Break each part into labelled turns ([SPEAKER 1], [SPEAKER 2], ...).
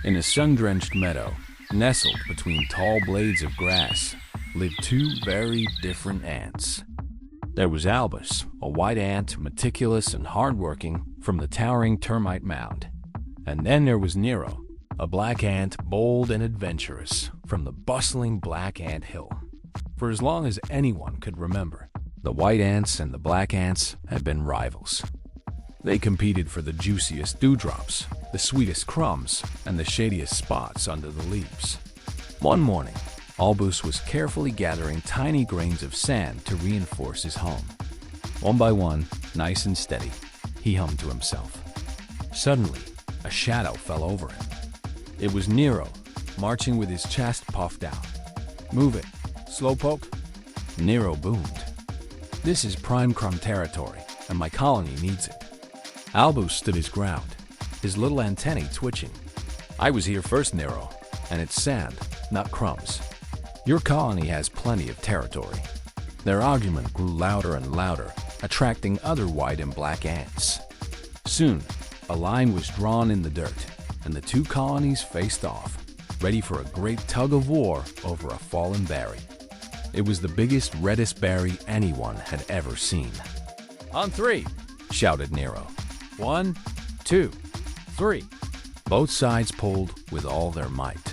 [SPEAKER 1] In a sun-drenched meadow, nestled between tall blades of grass, lived two very different ants. There was Albus, a white ant, meticulous and hardworking, from the towering termite mound. And then there was Nero, a black ant, bold and adventurous, from the bustling black ant hill. For as long as anyone could remember, the white ants and the black ants had been rivals. They competed for the juiciest dewdrops, the sweetest crumbs, and the shadiest spots under the leaves. One morning, Albus was carefully gathering tiny grains of sand to reinforce his home. One by one, nice and steady, he hummed to himself. Suddenly, a shadow fell over him. It was Nero, marching with his chest puffed out. "Move it, slowpoke," Nero boomed. "This is prime crumb territory, and my colony needs it." Albus stood his ground, his little antennae twitching. "I was here first, Nero, and it's sand, not crumbs. Your colony has plenty of territory." Their argument grew louder and louder, attracting other white and black ants. Soon, a line was drawn in the dirt, and the two colonies faced off, ready for a great tug of war over a fallen berry. It was the biggest, reddest berry anyone had ever seen. "On three," shouted Nero. "1, 2, 3. Both sides pulled with all their might.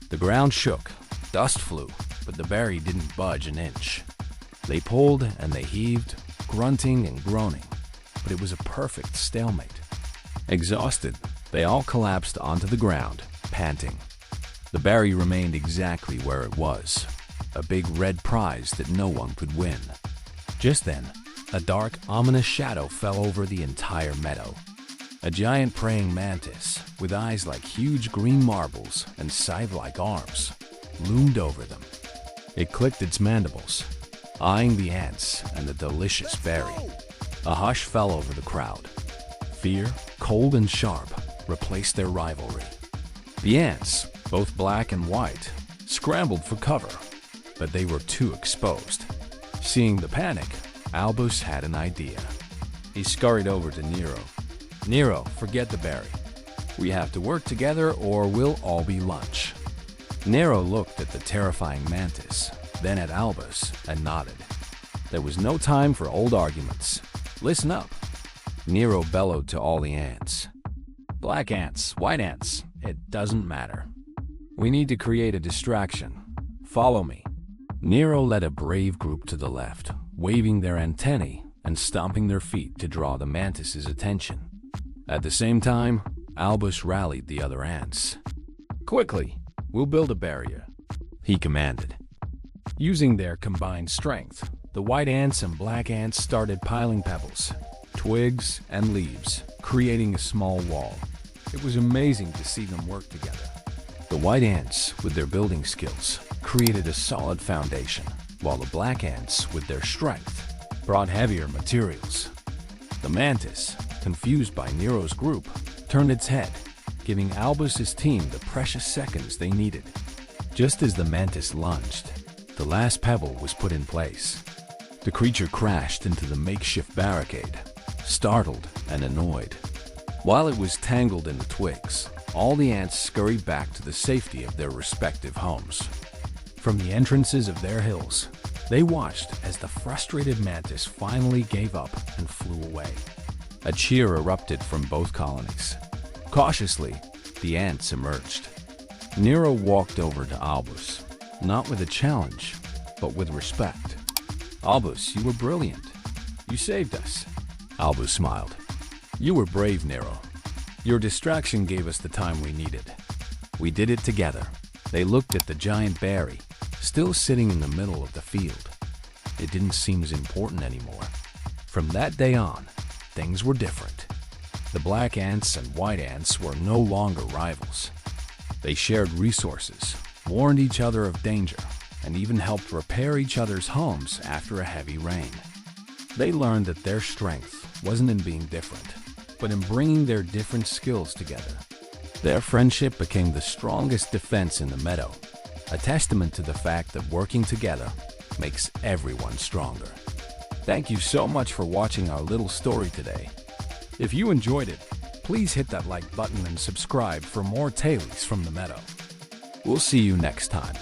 [SPEAKER 1] The ground shook, dust flew, but the berry didn't budge an inch. They pulled and they heaved, grunting and groaning, but it was a perfect stalemate. Exhausted, they all collapsed onto the ground, panting. The berry remained exactly where it was, a big red prize that no one could win. Just then, a dark, ominous shadow fell over the entire meadow. A giant praying mantis, with eyes like huge green marbles and scythe-like arms, loomed over them. It clicked its mandibles, eyeing the ants and the delicious berry. A hush fell over the crowd. Fear, cold and sharp, replaced their rivalry. The ants, both black and white, scrambled for cover, but they were too exposed. Seeing the panic, Albus had an idea. He scurried over to Nero. "Nero, forget the berry. We have to work together or we'll all be lunch." Nero looked at the terrifying mantis, then at Albus, and nodded. There was no time for old arguments. "Listen up," Nero bellowed to all the ants. "Black ants, white ants, it doesn't matter. We need to create a distraction. Follow me." Nero led a brave group to the left, waving their antennae and stomping their feet to draw the mantis's attention. At the same time, Albus rallied the other ants. "Quickly, we'll build a barrier," he commanded. Using their combined strength, the white ants and black ants started piling pebbles, twigs, and leaves, creating a small wall. It was amazing to see them work together. The white ants, with their building skills, created a solid foundation, while the black ants, with their strength, brought heavier materials. The mantis, confused by Nero's group, turned its head, giving Albus's team the precious seconds they needed. Just as the mantis lunged, the last pebble was put in place. The creature crashed into the makeshift barricade, startled and annoyed. While it was tangled in the twigs, all the ants scurried back to the safety of their respective homes. From the entrances of their hills, they watched as the frustrated mantis finally gave up and flew away. A cheer erupted from both colonies. Cautiously, the ants emerged. Nero walked over to Albus, not with a challenge, but with respect. "Albus, you were brilliant. You saved us." Albus smiled. "You were brave, Nero. Your distraction gave us the time we needed. We did it together." They looked at the giant berry, still sitting in the middle of the field. It didn't seem as important anymore. From that day on, things were different. The black ants and white ants were no longer rivals. They shared resources, warned each other of danger, and even helped repair each other's homes after a heavy rain. They learned that their strength wasn't in being different, but in bringing their different skills together. Their friendship became the strongest defense in the meadow, a testament to the fact that working together makes everyone stronger. Thank you so much for watching our little story today. If you enjoyed it, Please hit that like button and subscribe for more tailies from the meadow. We'll see you next time.